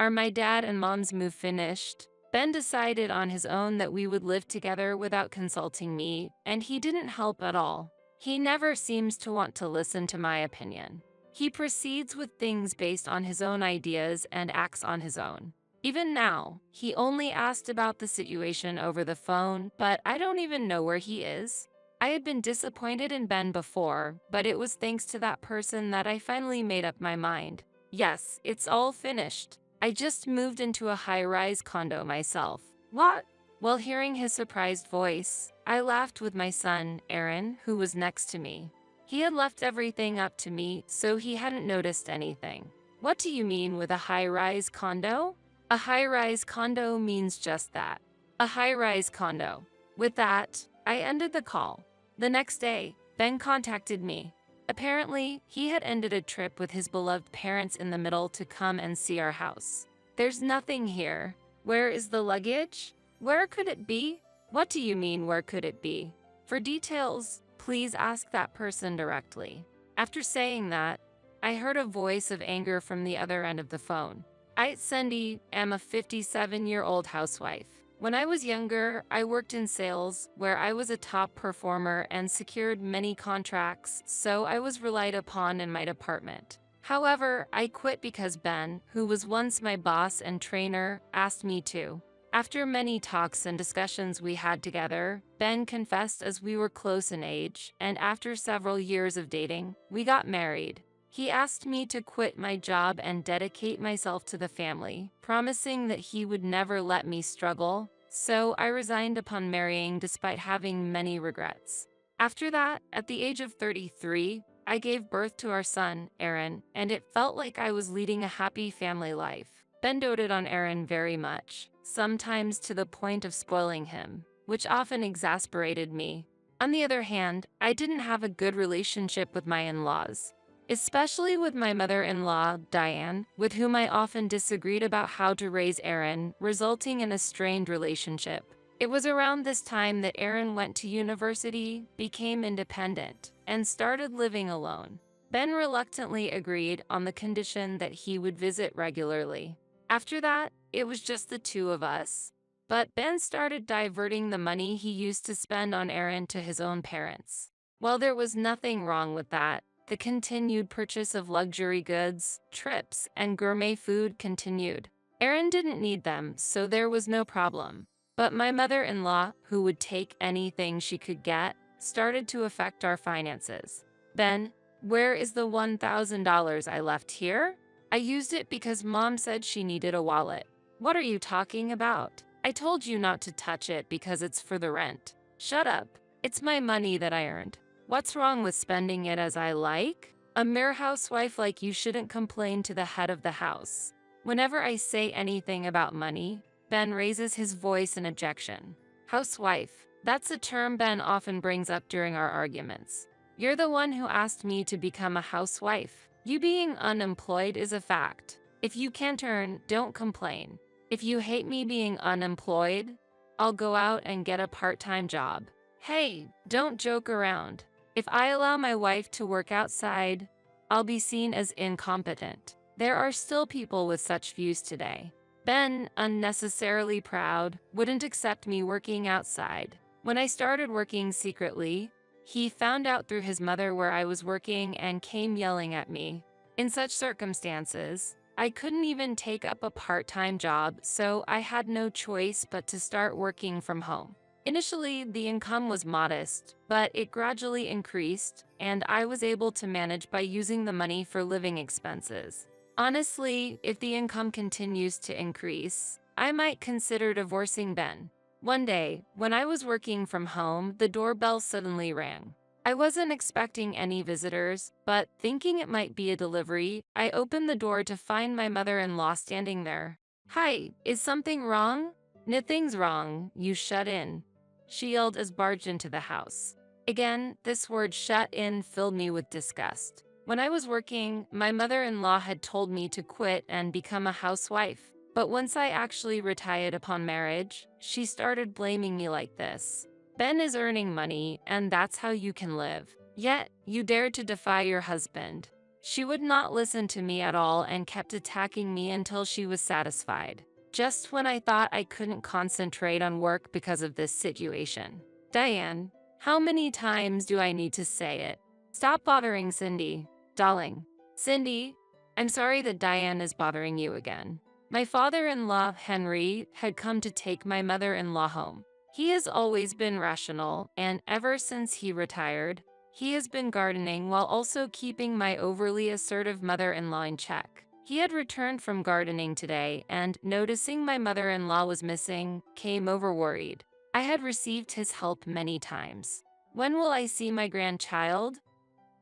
Are my dad and mom's move finished? Ben decided on his own that we would live together without consulting me, and he didn't help at all. He never seems to want to listen to my opinion. He proceeds with things based on his own ideas and acts on his own. Even now, he only asked about the situation over the phone, but I don't even know where he is. I had been disappointed in Ben before, but it was thanks to that person that I finally made up my mind. Yes, it's all finished. I just moved into a high-rise condo myself. What? While hearing his surprised voice, I laughed with my son, Aaron, who was next to me. He had left everything up to me, so he hadn't noticed anything. What do you mean with a high-rise condo? A high-rise condo means just that. A high-rise condo. With that, I ended the call. The next day, Ben contacted me. Apparently, he had ended a trip with his beloved parents in the middle to come and see our house. There's nothing here. Where is the luggage? Where could it be? What do you mean, where could it be? For details, please ask that person directly. After saying that, I heard a voice of anger from the other end of the phone. I, Cindy, am a 57-year-old housewife. When I was younger, I worked in sales, where I was a top performer and secured many contracts, so I was relied upon in my department. However, I quit because Ben, who was once my boss and trainer, asked me to. After many talks and discussions we had together, Ben confessed as we were close in age, and after several years of dating, we got married. He asked me to quit my job and dedicate myself to the family, promising that he would never let me struggle, so I resigned upon marrying despite having many regrets. After that, at the age of 33, I gave birth to our son, Aaron, and it felt like I was leading a happy family life. Ben doted on Aaron very much, sometimes to the point of spoiling him, which often exasperated me. On the other hand, I didn't have a good relationship with my in-laws, especially with my mother-in-law, Diane, with whom I often disagreed about how to raise Aaron, resulting in a strained relationship. It was around this time that Aaron went to university, became independent, and started living alone. Ben reluctantly agreed on the condition that he would visit regularly. After that, it was just the two of us. But Ben started diverting the money he used to spend on Aaron to his own parents. While there was nothing wrong with that, the continued purchase of luxury goods, trips, and gourmet food continued. Aaron didn't need them, so there was no problem. But my mother-in-law, who would take anything she could get, started to affect our finances. Ben, where is the $1,000 I left here? I used it because Mom said she needed a wallet. What are you talking about? I told you not to touch it because it's for the rent. Shut up. It's my money that I earned. What's wrong with spending it as I like? A mere housewife like you shouldn't complain to the head of the house. Whenever I say anything about money, Ben raises his voice in objection. Housewife, that's a term Ben often brings up during our arguments. You're the one who asked me to become a housewife. You being unemployed is a fact. If you can't earn, don't complain. If you hate me being unemployed, I'll go out and get a part-time job. Hey, don't joke around. If I allow my wife to work outside, I'll be seen as incompetent. There are still people with such views today. Ben, unnecessarily proud, wouldn't accept me working outside. When I started working secretly, he found out through his mother where I was working and came yelling at me. In such circumstances, I couldn't even take up a part-time job, so I had no choice but to start working from home. Initially, the income was modest, but it gradually increased, and I was able to manage by using the money for living expenses. Honestly, if the income continues to increase, I might consider divorcing Ben. One day, when I was working from home, the doorbell suddenly rang. I wasn't expecting any visitors, but thinking it might be a delivery, I opened the door to find my mother-in-law standing there. Hi, is something wrong? Nothing's wrong, you shut in, she yelled as barged into the house. Again, this word shut in filled me with disgust. When I was working, my mother-in-law had told me to quit and become a housewife. But once I actually retired upon marriage, she started blaming me like this. Ben is earning money, and that's how you can live. Yet, you dare to defy your husband. She would not listen to me at all and kept attacking me until she was satisfied. Just when I thought I couldn't concentrate on work because of this situation. Diane, how many times do I need to say it? Stop bothering Cindy, darling. Cindy, I'm sorry that Diane is bothering you again. My father-in-law, Henry, had come to take my mother-in-law home. He has always been rational, and ever since he retired, he has been gardening while also keeping my overly assertive mother-in-law in check. He had returned from gardening today and, noticing my mother-in-law was missing, came over worried. I had received his help many times. When will I see my grandchild?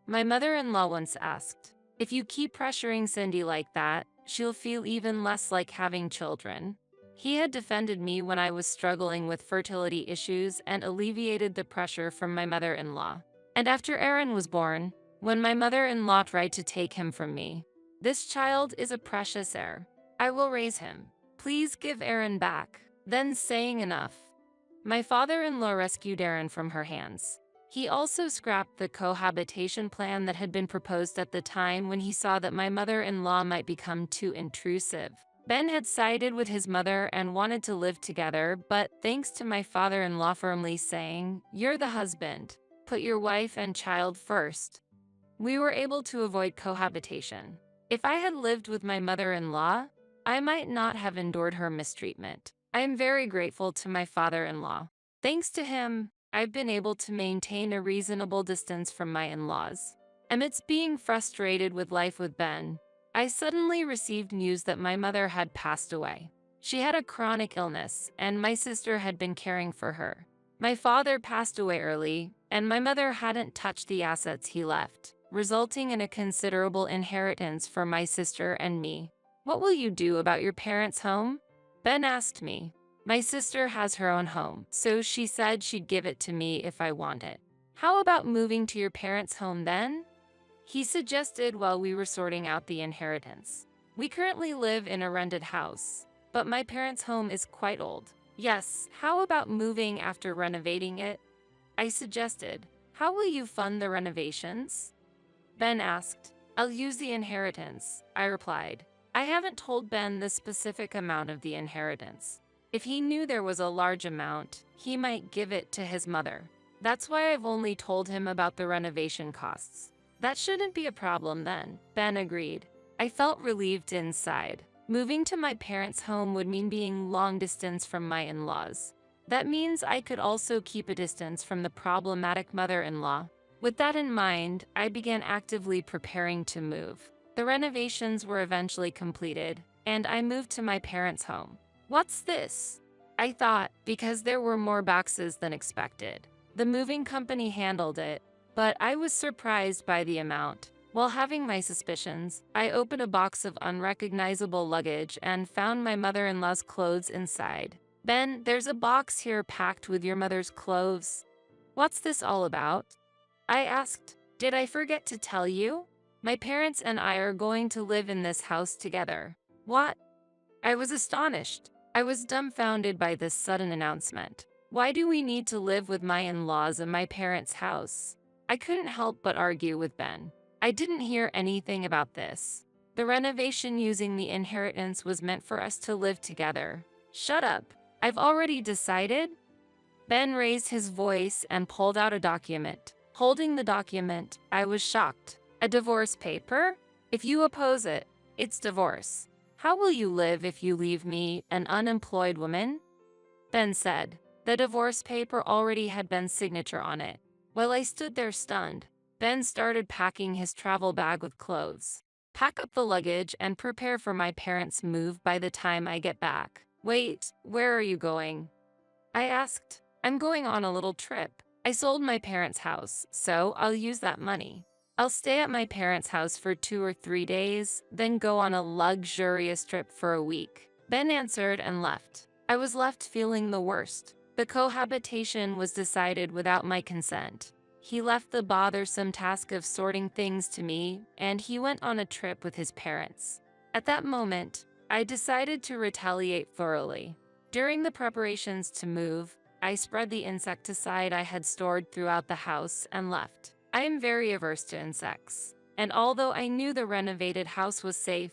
My mother-in-law once asked. If you keep pressuring Cindy like that, she'll feel even less like having children. He had defended me when I was struggling with fertility issues and alleviated the pressure from my mother-in-law. And after Aaron was born, when my mother-in-law tried to take him from me, this child is a precious heir. I will raise him. Please give Aaron back. Then saying enough, my father-in-law rescued Aaron from her hands. He also scrapped the cohabitation plan that had been proposed at the time when he saw that my mother-in-law might become too intrusive. Ben had sided with his mother and wanted to live together, but thanks to my father-in-law firmly saying, "You're the husband. Put your wife and child first," we were able to avoid cohabitation. If I had lived with my mother-in-law, I might not have endured her mistreatment. I am very grateful to my father-in-law. Thanks to him, I've been able to maintain a reasonable distance from my in-laws. Amidst being frustrated with life with Ben, I suddenly received news that my mother had passed away. She had a chronic illness, and my sister had been caring for her. My father passed away early, and my mother hadn't touched the assets he left, resulting in a considerable inheritance for my sister and me. What will you do about your parents' home? Ben asked me. My sister has her own home, so she said she'd give it to me if I want it. How about moving to your parents' home then? He suggested while we were sorting out the inheritance. We currently live in a rented house, but my parents' home is quite old. Yes, how about moving after renovating it? I suggested. How will you fund the renovations? Ben asked. I'll use the inheritance, I replied. I haven't told Ben the specific amount of the inheritance. If he knew there was a large amount, he might give it to his mother. That's why I've only told him about the renovation costs. That shouldn't be a problem then, Ben agreed. I felt relieved inside. Moving to my parents' home would mean being long distance from my in-laws. That means I could also keep a distance from the problematic mother-in-law. With that in mind, I began actively preparing to move. The renovations were eventually completed, and I moved to my parents' home. What's this? I thought, because there were more boxes than expected. The moving company handled it, but I was surprised by the amount. While having my suspicions, I opened a box of unrecognizable luggage and found my mother-in-law's clothes inside. Ben, there's a box here packed with your mother's clothes. What's this all about? I asked. Did I forget to tell you? My parents and I are going to live in this house together. What? I was astonished. I was dumbfounded by this sudden announcement. Why do we need to live with my in-laws in my parents' house? I couldn't help but argue with Ben. I didn't hear anything about this. The renovation using the inheritance was meant for us to live together. Shut up. I've already decided. Ben raised his voice and pulled out a document. Holding the document, I was shocked. A divorce paper? If you oppose it, it's divorce. How will you live if you leave me, an unemployed woman? Ben said. The divorce paper already had Ben's signature on it. While I stood there stunned, Ben started packing his travel bag with clothes. Pack up the luggage and prepare for my parents' move by the time I get back. Wait, where are you going? I asked. I'm going on a little trip. I sold my parents' house, so I'll use that money. I'll stay at my parents' house for 2 or 3 days, then go on a luxurious trip for a week. Ben answered and left. I was left feeling the worst. The cohabitation was decided without my consent. He left the bothersome task of sorting things to me, and he went on a trip with his parents. At that moment, I decided to retaliate thoroughly. During the preparations to move, I spread the insecticide I had stored throughout the house and left. I am very averse to insects, and although I knew the renovated house was safe,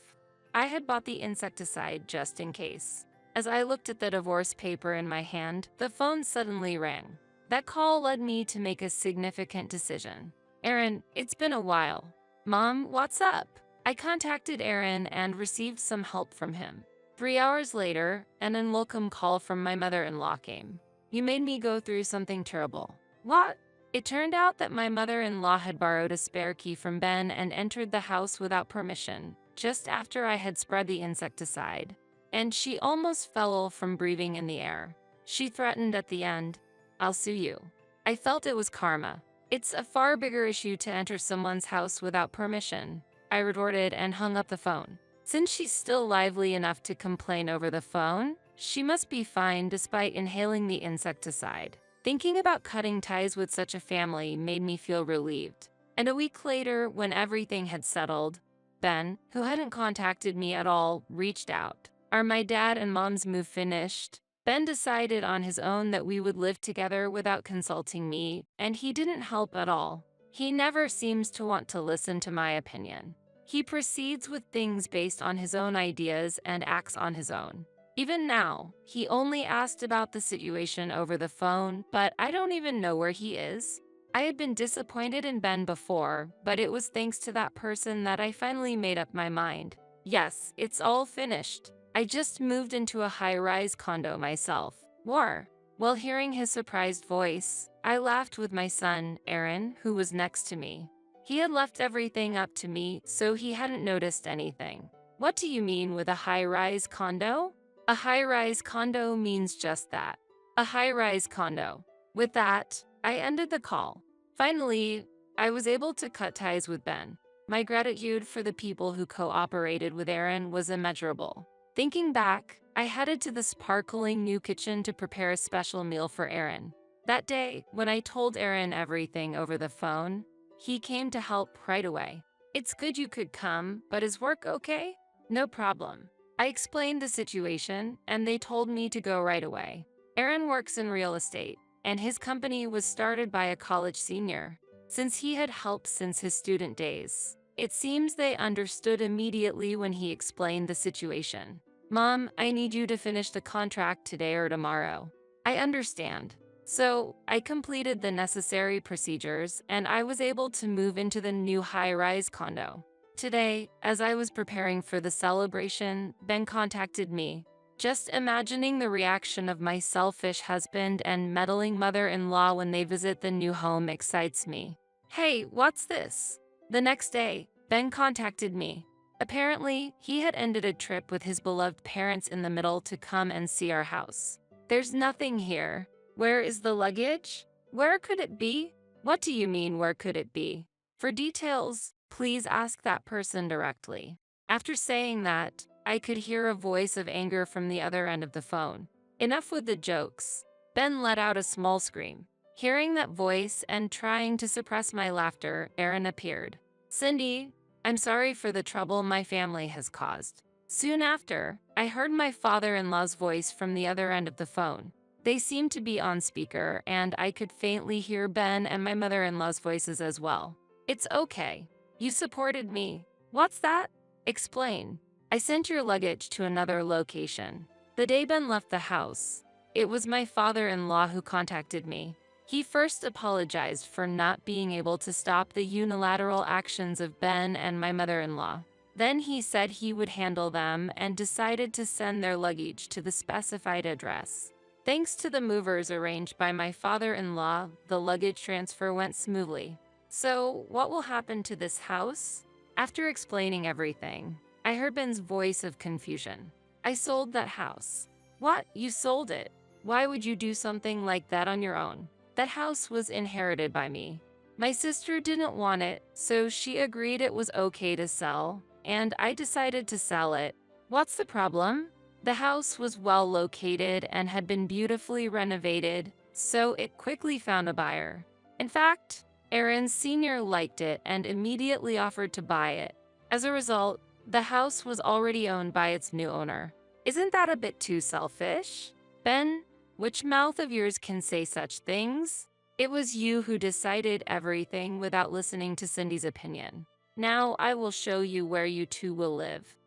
I had bought the insecticide just in case. As I looked at the divorce paper in my hand, the phone suddenly rang. That call led me to make a significant decision. Aaron, it's been a while. Mom, what's up? I contacted Aaron and received some help from him. 3 hours later, an unwelcome call from my mother-in-law came. You made me go through something terrible. What? It turned out that my mother-in-law had borrowed a spare key from Ben and entered the house without permission, just after I had spread the insecticide. And she almost fell from breathing in the air. She threatened at the end, I'll sue you. I felt it was karma. It's a far bigger issue to enter someone's house without permission, I retorted and hung up the phone. Since she's still lively enough to complain over the phone, she must be fine despite inhaling the insecticide. Thinking about cutting ties with such a family made me feel relieved. And a week later, when everything had settled, Ben, who hadn't contacted me at all, reached out. Are my dad and mom's move finished? Ben decided on his own that we would live together without consulting me, and he didn't help at all. He never seems to want to listen to my opinion. He proceeds with things based on his own ideas and acts on his own. Even now, he only asked about the situation over the phone, but I don't even know where he is. I had been disappointed in Ben before, but it was thanks to that person that I finally made up my mind. Yes, it's all finished. I just moved into a high-rise condo myself. War. While hearing his surprised voice, I laughed with my son, Aaron, who was next to me. He had left everything up to me, so he hadn't noticed anything. What do you mean with a high-rise condo? A high-rise condo means just that. A high-rise condo. With that, I ended the call. Finally, I was able to cut ties with Ben. My gratitude for the people who cooperated with Aaron was immeasurable. Thinking back, I headed to the sparkling new kitchen to prepare a special meal for Aaron. That day, when I told Aaron everything over the phone, he came to help right away. It's good you could come, but is work okay? No problem. I explained the situation, and they told me to go right away. Aaron works in real estate, and his company was started by a college senior. Since he had helped since his student days, it seems they understood immediately when he explained the situation. Mom, I need you to finish the contract today or tomorrow. I understand. So, I completed the necessary procedures, and I was able to move into the new high-rise condo. Today, as I was preparing for the celebration, Ben contacted me. Just imagining the reaction of my selfish husband and meddling mother-in-law when they visit the new home excites me. Hey, what's this? The next day, Ben contacted me. Apparently, he had ended a trip with his beloved parents in the middle to come and see our house. There's nothing here. Where is the luggage? Where could it be? What do you mean, where could it be? For details, please ask that person directly. After saying that, I could hear a voice of anger from the other end of the phone. Enough with the jokes. Ben let out a small scream. Hearing that voice and trying to suppress my laughter, Aaron appeared. Cindy, I'm sorry for the trouble my family has caused. Soon after, I heard my father-in-law's voice from the other end of the phone. They seemed to be on speaker, and I could faintly hear Ben and my mother-in-law's voices as well. It's okay. You supported me. What's that? Explain. I sent your luggage to another location. The day Ben left the house, it was my father-in-law who contacted me. He first apologized for not being able to stop the unilateral actions of Ben and my mother-in-law. Then he said he would handle them and decided to send their luggage to the specified address. Thanks to the movers arranged by my father-in-law, the luggage transfer went smoothly. So, what will happen to this house? After explaining everything, I heard Ben's voice of confusion. I sold that house. What? You sold it? Why would you do something like that on your own? That house was inherited by me. My sister didn't want it, so she agreed it was okay to sell, and I decided to sell it. What's the problem? The house was well located and had been beautifully renovated, so it quickly found a buyer. In fact, Aaron Sr. liked it and immediately offered to buy it. As a result, the house was already owned by its new owner. Isn't that a bit too selfish? Ben, which mouth of yours can say such things? It was you who decided everything without listening to Cindy's opinion. Now I will show you where you two will live.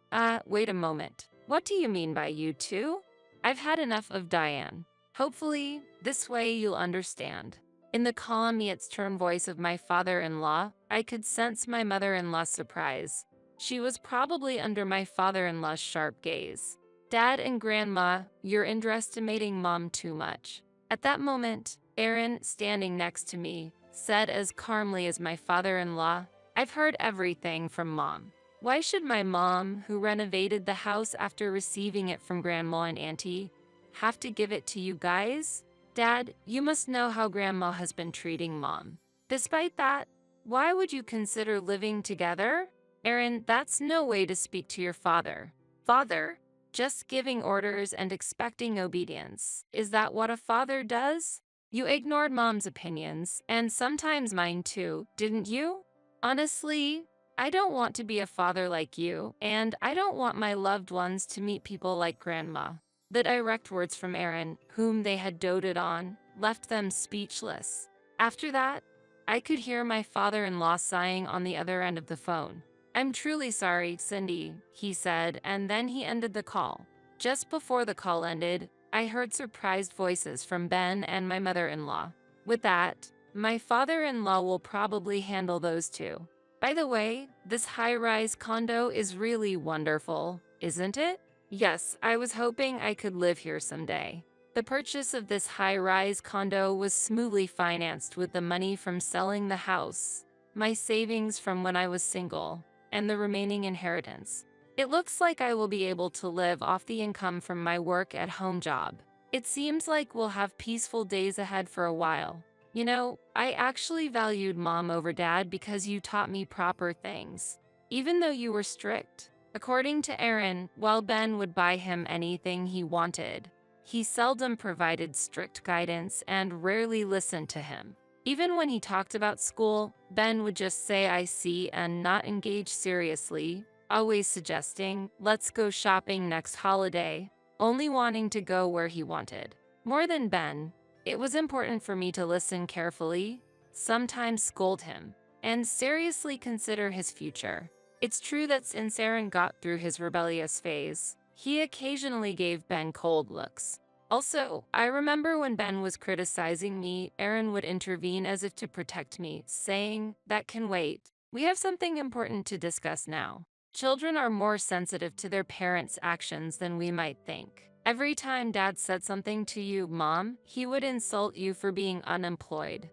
Wait a moment. What do you mean by you two? I've had enough of Diane. Hopefully, this way you'll understand. In the calm yet stern voice of my father-in-law, I could sense my mother-in-law's surprise. She was probably under my father-in-law's sharp gaze. Dad and Grandma, you're underestimating Mom too much. At that moment, Aaron, standing next to me, said as calmly as my father-in-law, I've heard everything from Mom. Why should my mom, who renovated the house after receiving it from Grandma and Auntie, have to give it to you guys? Dad, you must know how Grandma has been treating Mom. Despite that, why would you consider living together? Aaron, that's no way to speak to your father. Father? Just giving orders and expecting obedience. Is that what a father does? You ignored Mom's opinions, and sometimes mine too, didn't you? Honestly, I don't want to be a father like you, and I don't want my loved ones to meet people like Grandma. The direct words from Aaron, whom they had doted on, left them speechless. After that, I could hear my father-in-law sighing on the other end of the phone. I'm truly sorry, Cindy, he said, and then he ended the call. Just before the call ended, I heard surprised voices from Ben and my mother-in-law. With that, my father-in-law will probably handle those two. By the way, this high-rise condo is really wonderful, isn't it? Yes, I was hoping I could live here someday. The purchase of this high-rise condo was smoothly financed with the money from selling the house, my savings from when I was single, and the remaining inheritance. It looks like I will be able to live off the income from my work-at-home job. It seems like we'll have peaceful days ahead for a while. You know, I actually valued Mom over Dad because you taught me proper things, even though you were strict. According to Aaron, while Ben would buy him anything he wanted, he seldom provided strict guidance and rarely listened to him. Even when he talked about school, Ben would just say I see and not engage seriously, always suggesting, let's go shopping next holiday, only wanting to go where he wanted. More than Ben, it was important for me to listen carefully, sometimes scold him, and seriously consider his future. It's true that since Aaron got through his rebellious phase, he occasionally gave Ben cold looks. Also, I remember when Ben was criticizing me, Aaron would intervene as if to protect me, saying, that can wait. We have something important to discuss now. Children are more sensitive to their parents' actions than we might think. Every time Dad said something to you, Mom, he would insult you for being unemployed.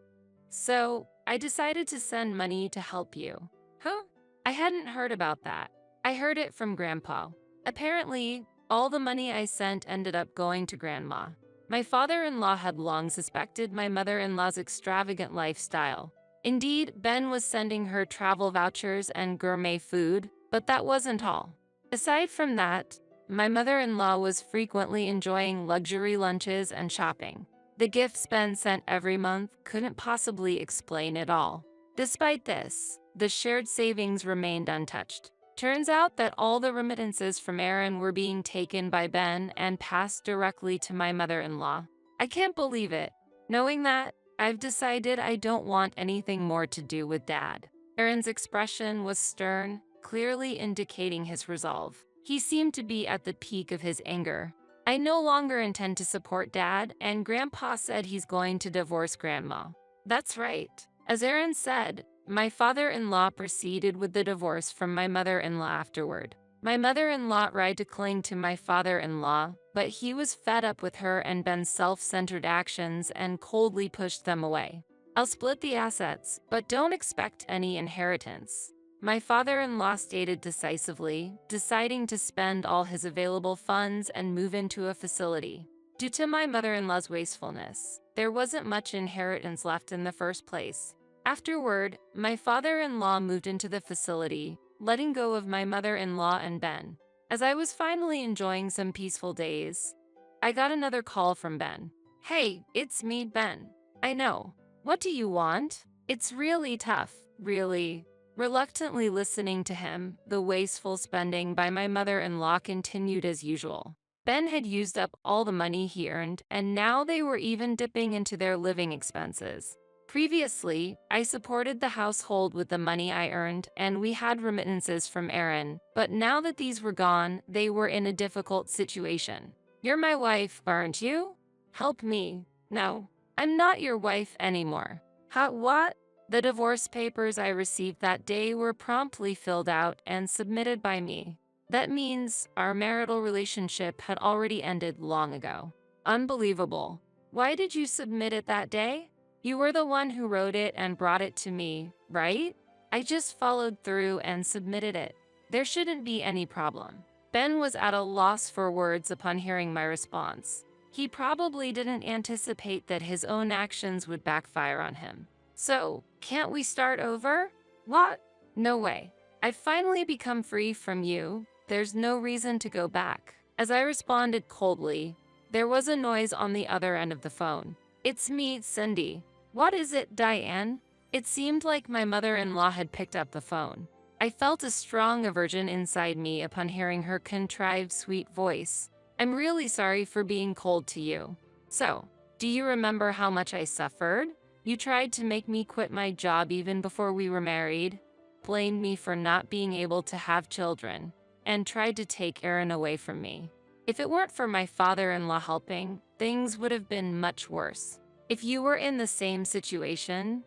So, I decided to send money to help you. Huh? I hadn't heard about that. I heard it from Grandpa. Apparently, all the money I sent ended up going to Grandma. My father-in-law had long suspected my mother-in-law's extravagant lifestyle. Indeed, Ben was sending her travel vouchers and gourmet food, but that wasn't all. Aside from that, my mother-in-law was frequently enjoying luxury lunches and shopping. The gifts Ben sent every month couldn't possibly explain it all. Despite this, the shared savings remained untouched. Turns out that all the remittances from Aaron were being taken by Ben and passed directly to my mother-in-law. I can't believe it. Knowing that, I've decided I don't want anything more to do with Dad. Aaron's expression was stern, clearly indicating his resolve. He seemed to be at the peak of his anger. I no longer intend to support Dad, and Grandpa said he's going to divorce Grandma. That's right. As Aaron said, my father-in-law proceeded with the divorce from my mother-in-law afterward. My mother-in-law tried to cling to my father-in-law, but he was fed up with her and Ben's self-centered actions and coldly pushed them away. I'll split the assets, but don't expect any inheritance. My father-in-law stated decisively, deciding to spend all his available funds and move into a facility. Due to my mother-in-law's wastefulness, there wasn't much inheritance left in the first place. Afterward, my father-in-law moved into the facility, letting go of my mother-in-law and Ben. As I was finally enjoying some peaceful days, I got another call from Ben. Hey, it's me, Ben. I know. What do you want? It's really tough, really. Reluctantly listening to him, the wasteful spending by my mother-in-law continued as usual. Ben had used up all the money he earned, and now they were even dipping into their living expenses. Previously, I supported the household with the money I earned, and we had remittances from Aaron, but now that these were gone, they were in a difficult situation. You're my wife, aren't you? Help me. No, I'm not your wife anymore. What? The divorce papers I received that day were promptly filled out and submitted by me. That means our marital relationship had already ended long ago. Unbelievable. Why did you submit it that day? You were the one who wrote it and brought it to me, right? I just followed through and submitted it. There shouldn't be any problem. Ben was at a loss for words upon hearing my response. He probably didn't anticipate that his own actions would backfire on him. So, can't we start over? What? No way. I've finally become free from you. There's no reason to go back. As I responded coldly, there was a noise on the other end of the phone. It's me, Cindy. What is it, Diane? It seemed like my mother-in-law had picked up the phone. I felt a strong aversion inside me upon hearing her contrived, sweet voice. I'm really sorry for being cold to you. So, do you remember how much I suffered? You tried to make me quit my job even before we were married, blamed me for not being able to have children, and tried to take Aaron away from me. If it weren't for my father-in-law helping, things would have been much worse. If you were in the same situation,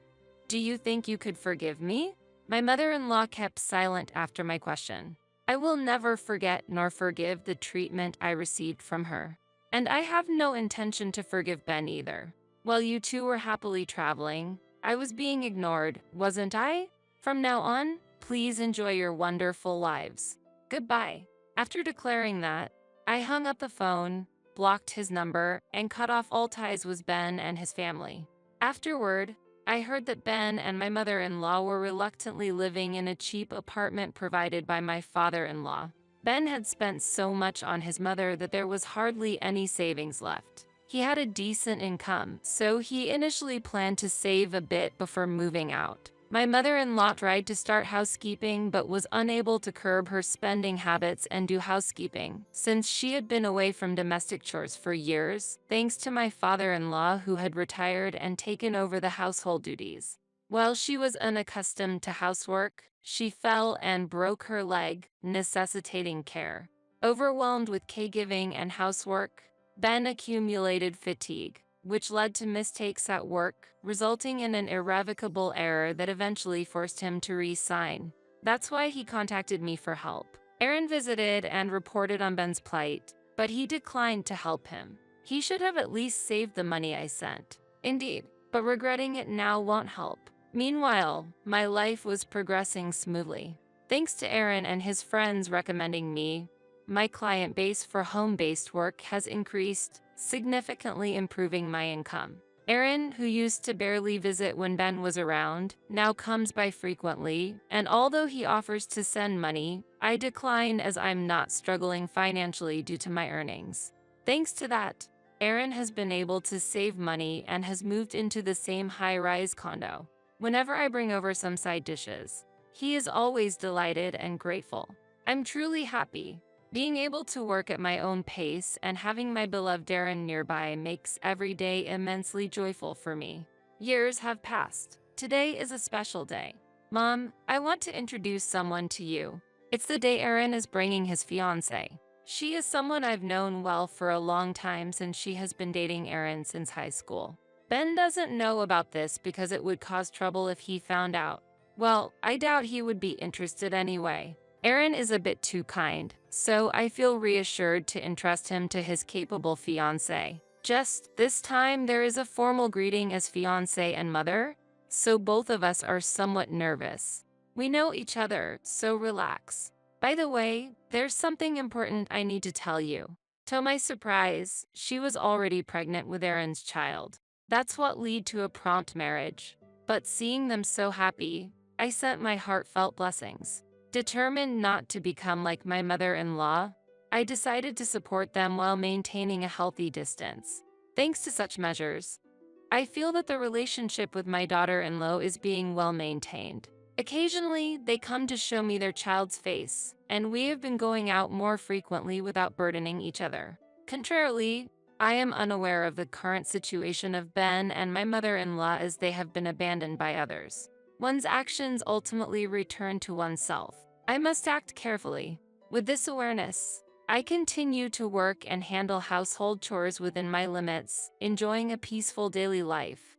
do you think you could forgive me? My mother-in-law kept silent after my question. I will never forget nor forgive the treatment I received from her. And I have no intention to forgive Ben either. While you two were happily traveling, I was being ignored, wasn't I? From now on, please enjoy your wonderful lives. Goodbye. After declaring that, I hung up the phone, blocked his number, and cut off all ties with Ben and his family. Afterward, I heard that Ben and my mother-in-law were reluctantly living in a cheap apartment provided by my father-in-law. Ben had spent so much on his mother that there was hardly any savings left. He had a decent income, so he initially planned to save a bit before moving out. My mother-in-law tried to start housekeeping but was unable to curb her spending habits and do housekeeping, since she had been away from domestic chores for years, thanks to my father-in-law who had retired and taken over the household duties. While she was unaccustomed to housework, she fell and broke her leg, necessitating care. Overwhelmed with caregiving and housework, Ben accumulated fatigue, which led to mistakes at work, resulting in an irrevocable error that eventually forced him to resign. That's why he contacted me for help. Aaron visited and reported on Ben's plight, but he declined to help him. He should have at least saved the money I sent. Indeed, but regretting it now won't help. Meanwhile, my life was progressing smoothly. Thanks to Aaron and his friends recommending me, my client base for home-based work has increased, significantly improving my income. Aaron, who used to barely visit when Ben was around, now comes by frequently, and although he offers to send money, I decline as I'm not struggling financially due to my earnings. Thanks to that, Aaron has been able to save money and has moved into the same high-rise condo. Whenever I bring over some side dishes, he is always delighted and grateful. I'm truly happy. Being able to work at my own pace and having my beloved Aaron nearby makes every day immensely joyful for me. Years have passed. Today is a special day. Mom, I want to introduce someone to you. It's the day Aaron is bringing his fiancée. She is someone I've known well for a long time since she has been dating Aaron since high school. Ben doesn't know about this because it would cause trouble if he found out. Well, I doubt he would be interested anyway. Aaron is a bit too kind, so I feel reassured to entrust him to his capable fiancé. Just this time there is a formal greeting as fiancé and mother, so both of us are somewhat nervous. We know each other, so relax. By the way, there's something important I need to tell you. To my surprise, she was already pregnant with Aaron's child. That's what led to a prompt marriage. But seeing them so happy, I sent my heartfelt blessings. Determined not to become like my mother-in-law, I decided to support them while maintaining a healthy distance. Thanks to such measures, I feel that the relationship with my daughter-in-law is being well maintained. Occasionally, they come to show me their child's face, and we have been going out more frequently without burdening each other. Contrarily, I am unaware of the current situation of Ben and my mother-in-law as they have been abandoned by others. One's actions ultimately return to oneself. I must act carefully. With this awareness, I continue to work and handle household chores within my limits, enjoying a peaceful daily life.